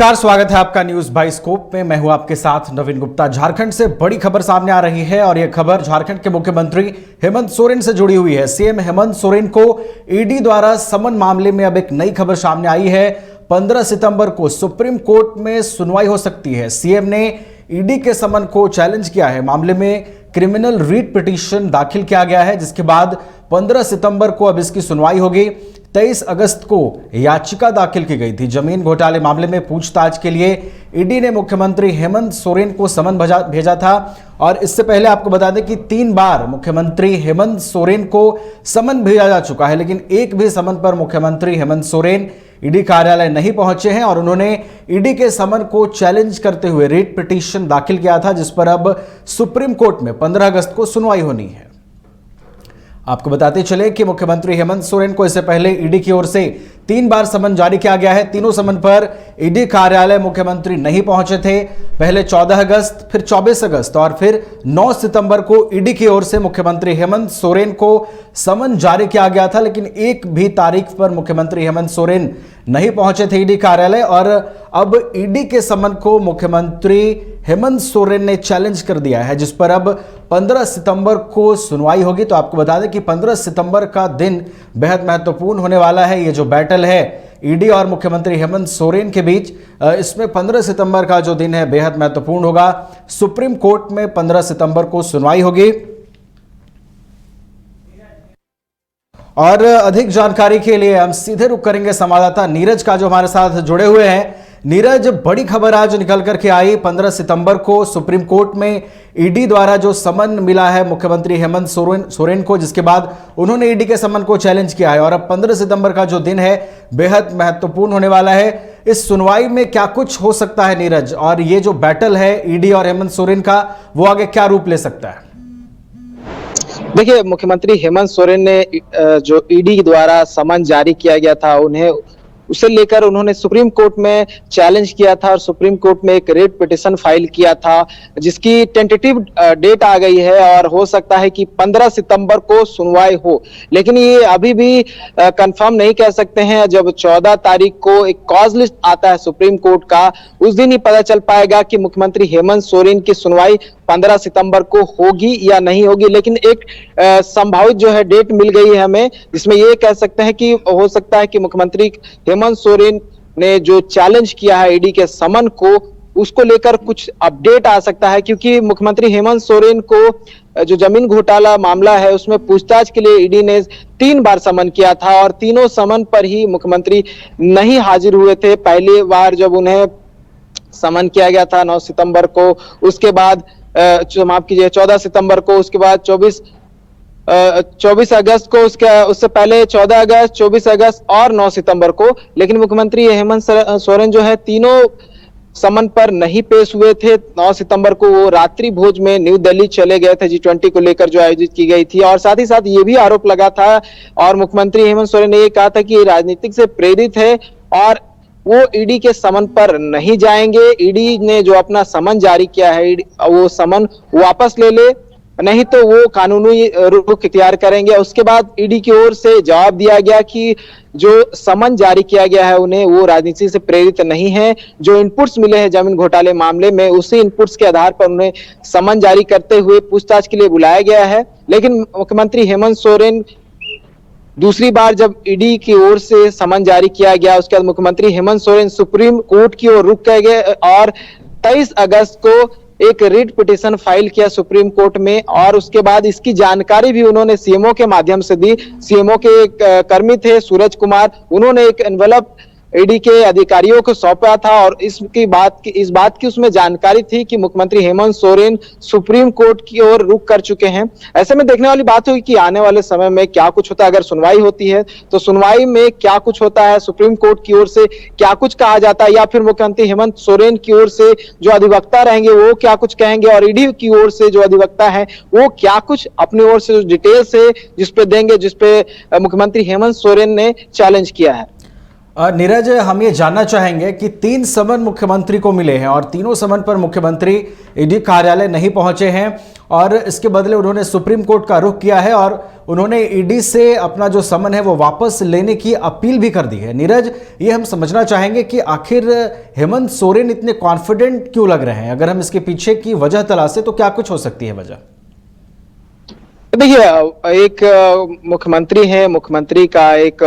नमस्कार, स्वागत है आपका न्यूज बाइस्कोप में। मैं हूं आपके साथ नवीन गुप्ता। झारखंड से बड़ी खबर सामने आ रही है और यह खबर झारखंड के मुख्यमंत्री हेमंत सोरेन से जुड़ी हुई है। सीएम हेमंत सोरेन को ईडी द्वारा समन मामले में अब एक नई खबर सामने आई है। 15 सितंबर को सुप्रीम कोर्ट में सुनवाई हो सकती है। सीएम ने ईडी के समन को चैलेंज किया है। मामले में क्रिमिनल रीट पिटीशन दाखिल किया गया है, जिसके बाद 15 सितंबर को अब इसकी सुनवाई होगी। 23 अगस्त को याचिका दाखिल की गई थी। जमीन घोटाले मामले में पूछताछ के लिए ईडी ने मुख्यमंत्री हेमंत सोरेन को समन भेजा था और इससे पहले आपको बता दें कि 3 बार मुख्यमंत्री हेमंत सोरेन को समन भेजा जा चुका है, लेकिन एक भी समन पर मुख्यमंत्री हेमंत सोरेन ईडी कार्यालय नहीं पहुंचे हैं और उन्होंने ईडी के समन को चैलेंज करते हुए रिट पिटीशन दाखिल किया था, जिस पर अब सुप्रीम कोर्ट में 15 अगस्त को सुनवाई होनी है। आपको बताते चले कि मुख्यमंत्री हेमंत सोरेन को इससे पहले ईडी की ओर से 3 बार समन जारी किया गया है। तीनों समन पर ईडी कार्यालय मुख्यमंत्री नहीं पहुंचे थे। पहले 14 अगस्त, फिर 24 अगस्त और फिर 9 सितंबर को ईडी की ओर से मुख्यमंत्री हेमंत सोरेन को समन जारी किया गया था, लेकिन एक भी तारीख पर मुख्यमंत्री हेमंत सोरेन नहीं पहुंचे थे ईडी कार्यालय। और अब ईडी के समन को मुख्यमंत्री हेमंत सोरेन ने चैलेंज कर दिया है, जिस पर अब 15 सितंबर को सुनवाई होगी। तो आपको बता दें कि 15 सितंबर का दिन बेहद महत्वपूर्ण होने वाला है। ये जो बैटल है ईडी और मुख्यमंत्री हेमंत सोरेन के बीच, इसमें 15 सितंबर का जो दिन है बेहद महत्वपूर्ण होगा। सुप्रीम कोर्ट में 15 सितंबर को सुनवाई होगी। और अधिक जानकारी के लिए हम सीधे रुख करेंगे संवाददाता नीरज का, जो हमारे साथ जुड़े हुए हैं। नीरज, बड़ी खबर आज निकल करके आई। 15 सितंबर को सुप्रीम कोर्ट में ईडी द्वारा जो समन मिला है मुख्यमंत्री हेमंत सोरेन को, जिसके बाद उन्होंने ईडी के समन को चैलेंज किया है और अब 15 सितंबर का जो दिन है बेहद महत्वपूर्ण होने वाला है। इस सुनवाई में क्या कुछ हो सकता है नीरज, और ये जो बैटल है ईडी और हेमंत सोरेन का, वो आगे क्या रूप ले सकता है? देखिए, मुख्यमंत्री हेमंत सोरेन ने जो ईडी द्वारा समन जारी किया गया था, उसे लेकर उन्होंने सुप्रीम कोर्ट में चैलेंज किया था और सुप्रीम कोर्ट में एक रिट पिटीशन फाइल किया था, जिसकी टेंटेटिव डेट आ गई है और हो सकता है कि 15 सितंबर को सुनवाई हो। लेकिन ये अभी भी कंफर्म नहीं कह सकते हैं। जब 14 तारीख को एक कॉज लिस्ट आता है सुप्रीम कोर्ट का, उस दिन ही पता चल पाएगा कि मुख्यमंत्री हेमंत सोरेन की सुनवाई 15 सितंबर को होगी या नहीं होगी। लेकिन एक संभावित जो है डेट मिल गई है हमें, जिसमें ये कह सकते हैं कि हो सकता है कि मुख्यमंत्री हेमंत सोरेन ने जो चैलेंज किया है ईडी के समन को, उसको लेकर कुछ अपडेट आ सकता है। क्योंकि मुख्यमंत्री हेमंत सोरेन को जो जमीन घोटाला मामला है, उसमें पूछताछ के लिए ईडी ने 3 बार समन किया था और तीनों समन पर ही मुख्यमंत्री नहीं हाजिर हुए थे। पहली बार जब उन्हें समन किया गया था 9 सितंबर को, उसके बाद माफ कीजिए 14 सितंबर को, उसके बाद 24 अगस्त को, उससे पहले 14 अगस्त, 24 अगस्त और 9 सितंबर को। लेकिन मुख्यमंत्री हेमंत सोरेन जो है तीनों समन पर नहीं पेश हुए थे। 9 सितंबर को वो रात्रि भोज में न्यू दिल्ली चले गए थे, G20 को लेकर जो आयोजित की गई थी। और साथ ही साथ ये भी आरोप लगा था और मुख्यमंत्री हेमंत सोरेन ने ये कहा था कि राजनीतिक से प्रेरित है और वो ईडी के समन पर नहीं जाएंगे। ईडी ने जो अपना समन जारी किया है, वो समन वापस ले ले, नहीं तो वो कानूनी रुख इख्तियार करेंगे। उसके बाद ईडी की ओर से जवाब दिया गया कि जो समन जारी किया गया है उन्हें, वो राजनीति से प्रेरित नहीं है। जो इनपुट्स मिले हैं जमीन घोटाले मामले में, उसी इनपुट्स के आधार पर उन्हें समन जारी करते हुए पूछताछ के लिए बुलाया गया है। लेकिन मुख्यमंत्री हेमंत सोरेन दूसरी बार जब ईडी की ओर से समन जारी किया गया, उसके बाद मुख्यमंत्री हेमंत सोरेन सुप्रीम कोर्ट की ओर रुख गए और 23 अगस्त को एक रिट पिटीशन फाइल किया सुप्रीम कोर्ट में। और उसके बाद इसकी जानकारी भी उन्होंने सीएमओ के माध्यम से दी। सीएमओ के एक कर्मी थे सूरज कुमार, उन्होंने एक एनवेलप ईडी के अधिकारियों को सौंपा था और इस बात की उसमें जानकारी थी कि मुख्यमंत्री हेमंत सोरेन सुप्रीम कोर्ट की ओर रुख कर चुके हैं। ऐसे में देखने वाली बात होगी कि आने वाले समय में क्या कुछ होता है। अगर सुनवाई होती है तो सुनवाई में क्या कुछ होता है, सुप्रीम कोर्ट की ओर से क्या कुछ कहा जाता है, या फिर मुख्यमंत्री हेमंत सोरेन की ओर से जो अधिवक्ता रहेंगे वो क्या कुछ कहेंगे और ईडी की ओर से जो अधिवक्ता है वो क्या कुछ अपनी ओर से डिटेल्स है जिसपे देंगे, जिसपे मुख्यमंत्री हेमंत सोरेन ने चैलेंज किया है। नीरज, हम ये जानना चाहेंगे कि 3 समन मुख्यमंत्री को मिले हैं और तीनों समन पर मुख्यमंत्री ईडी कार्यालय नहीं पहुंचे हैं और इसके बदले उन्होंने सुप्रीम कोर्ट का रुख किया है और उन्होंने ईडी से अपना जो समन है वो वापस लेने की अपील भी कर दी है। नीरज, ये हम समझना चाहेंगे कि आखिर हेमंत सोरेन इतने कॉन्फिडेंट क्यों लग रहे हैं? अगर हम इसके पीछे की वजह तलाशें तो क्या कुछ हो सकती है वजह? देखिए, एक मुख्यमंत्री है, मुख्यमंत्री का एक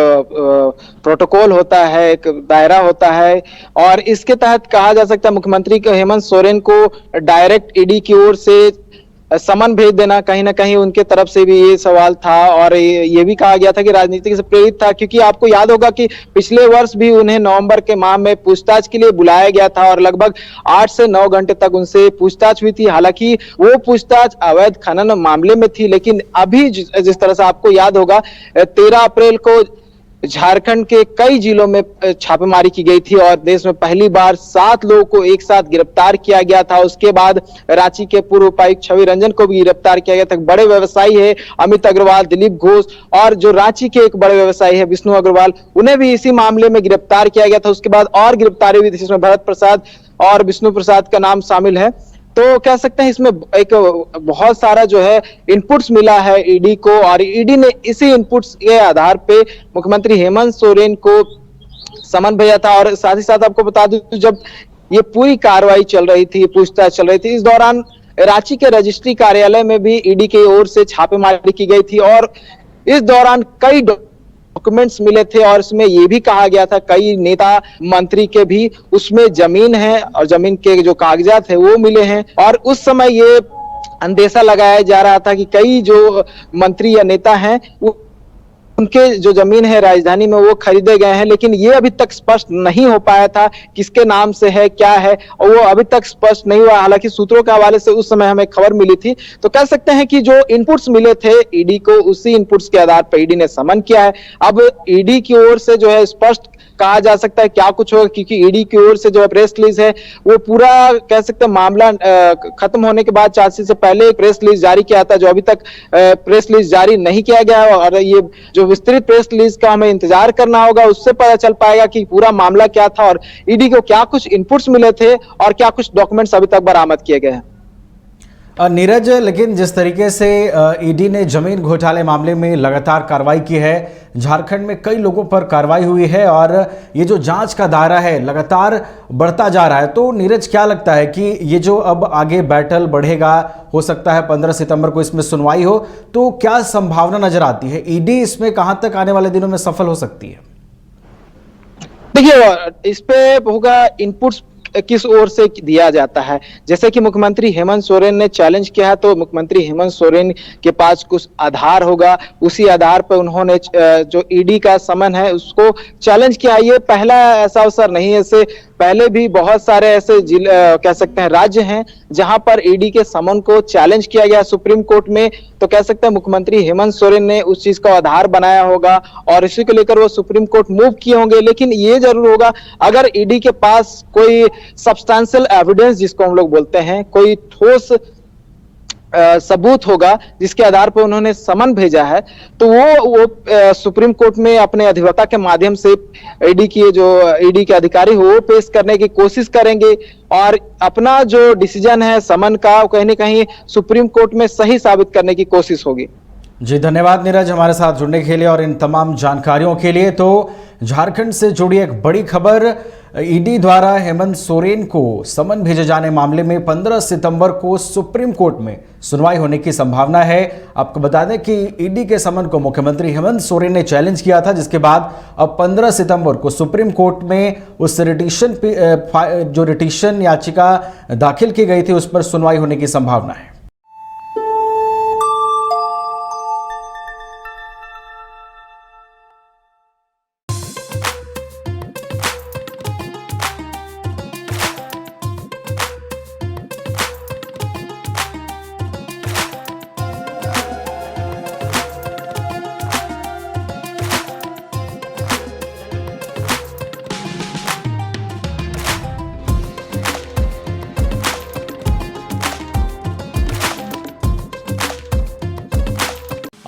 प्रोटोकॉल होता है, एक दायरा होता है और इसके तहत कहा जा सकता है मुख्यमंत्री को हेमंत सोरेन को डायरेक्ट ईडी की ओर से समन भेज देना कहीं ना कहीं उनके तरफ से भी ये सवाल था और ये भी कहा गया था कि राजनीति से प्रेरित था, क्योंकि आपको याद होगा कि पिछले वर्ष भी उन्हें नवंबर के माह में पूछताछ के लिए बुलाया गया था और लगभग 8 से 9 घंटे तक उनसे पूछताछ हुई थी। हालांकि वो पूछताछ अवैध खनन मामले में थी, लेकिन अभी जिस तरह से आपको याद होगा 13 अप्रैल को झारखंड के कई जिलों में छापेमारी की गई थी और देश में पहली बार 7 लोगों को एक साथ गिरफ्तार किया गया था। उसके बाद रांची के पूर्व उपायुक्त छवि रंजन को भी गिरफ्तार किया गया था। बड़े व्यवसायी है अमित अग्रवाल, दिलीप घोष और जो रांची के एक बड़े व्यवसायी है विष्णु अग्रवाल, उन्हें भी इसी मामले में गिरफ्तार किया गया था। उसके बाद और गिरफ्तारी हुई थी, जिसमें भरत प्रसाद और विष्णु प्रसाद का नाम शामिल है। तो कह सकते हैं इसमें एक बहुत सारा जो है इनपुट्स मिला है ईडी को और ईडी ने इसी इनपुट्स के आधार पे मुख्यमंत्री हेमंत सोरेन को समन भेजा था। और साथ ही साथ आपको बता दूं, जब ये पूरी कार्रवाई चल रही थी, पूछताछ चल रही थी, इस दौरान रांची के रजिस्ट्री कार्यालय में भी ईडी की ओर से छापेमारी की गई थी और इस दौरान कई डॉक्यूमेंट्स मिले थे और इसमें यह भी कहा गया था कई नेता मंत्री के भी उसमें जमीन है और जमीन के जो कागजात है वो मिले हैं। और उस समय ये अंदेशा लगाया जा रहा था कि कई जो मंत्री या नेता हैं उनके जो जमीन है राजधानी में वो खरीदे गए हैं, लेकिन ये अभी तक स्पष्ट नहीं हो पाया था किसके नाम से है, क्या है, और वो अभी तक स्पष्ट नहीं हुआ। हालांकि सूत्रों के हवाले से उस समय हमें खबर मिली थी। तो कह सकते हैं कि जो इनपुट्स मिले थे ईडी को, उसी इनपुट्स के आधार पर ईडी ने समन किया है। अब ईडी की ओर से जो है स्पष्ट कहा जा सकता है क्या कुछ होगा, क्योंकि ईडी की ओर से जो प्रेस रिलीज है वो पूरा कह सकते हैं मामला खत्म होने के बाद चार्जशीट से पहले एक प्रेस रिलीज जारी किया था, जो अभी तक प्रेस रिलीज जारी नहीं किया गया है। और ये जो विस्तृत प्रेस रिलीज का हमें इंतजार करना होगा, उससे पता चल पाएगा कि पूरा मामला क्या था और ईडी को क्या कुछ इनपुट्स मिले थे और क्या कुछ डॉक्यूमेंट्स अभी तक बरामद किए गए हैं। नीरज, लेकिन जिस तरीके से ईडी ने जमीन घोटाले मामले में लगातार कार्रवाई की है, झारखंड में कई लोगों पर कार्रवाई हुई है और ये जो जांच का दायरा है लगातार बढ़ता जा रहा है, तो नीरज क्या लगता है कि ये जो अब आगे बैटल बढ़ेगा, हो सकता है 15 सितंबर को इसमें सुनवाई हो, तो क्या संभावना नजर आती है ईडी इसमें कहां तक आने वाले दिनों में सफल हो सकती है? देखिए, इस पे होगा इनपुट्स किस ओर से दिया जाता है। जैसे कि मुख्यमंत्री हेमंत सोरेन ने चैलेंज किया है, तो मुख्यमंत्री हेमंत सोरेन के पास कुछ आधार होगा, उसी आधार पर उन्होंने जो ईडी का समन है उसको चैलेंज किया। ये पहला ऐसा अवसर नहीं है, इससे पहले भी बहुत सारे ऐसे कह सकते हैं राज्य हैं जहां पर ईडी के समन को चैलेंज किया गया सुप्रीम कोर्ट में। तो कह सकते हैं मुख्यमंत्री हेमंत सोरेन ने उस चीज का आधार बनाया होगा और इसी को लेकर वो सुप्रीम कोर्ट मूव किए होंगे। लेकिन ये जरूर होगा, अगर ईडी के पास कोई सब्सटेंशियल एविडेंस जिसको हम लोग बोलते हैं, कोई ठोस सबूत होगा जिसके आधार पर उन्होंने समन भेजा है, तो वो सुप्रीम कोर्ट में अपने अधिवक्ता के माध्यम से ईडी के अधिकारी हो वो पेश करने की कोशिश करेंगे और अपना जो डिसीजन है समन का कहीं ना कहीं सुप्रीम कोर्ट में सही साबित करने की कोशिश होगी। जी धन्यवाद नीरज, हमारे साथ जुड़ने के लिए और इन तमाम जानकारियों के लिए। तो झारखंड से जुड़ी एक बड़ी खबर, ईडी द्वारा हेमंत सोरेन को समन भेजे जाने मामले में 15 सितंबर को सुप्रीम कोर्ट में सुनवाई होने की संभावना है। आपको बता दें कि ईडी के समन को मुख्यमंत्री हेमंत सोरेन ने चैलेंज किया था, जिसके बाद अब 15 सितंबर को सुप्रीम कोर्ट में उस रिटिशन याचिका दाखिल की गई थी उस पर सुनवाई होने की संभावना है।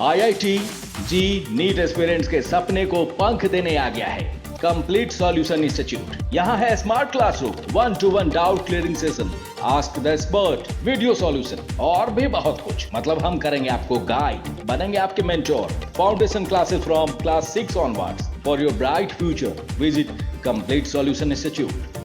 IIT जी नीट एस्पिरेंट्स के सपने को पंख देने आ गया है। Complete solution institute. यहाँ है smart classroom, 1-to-1 doubt clearing session, ask the expert, video solution और भी बहुत कुछ। मतलब हम करेंगे आपको गाइड, बनेंगे आपके mentor. Foundation classes from class 6 onwards for your bright future. Visit complete solution institute.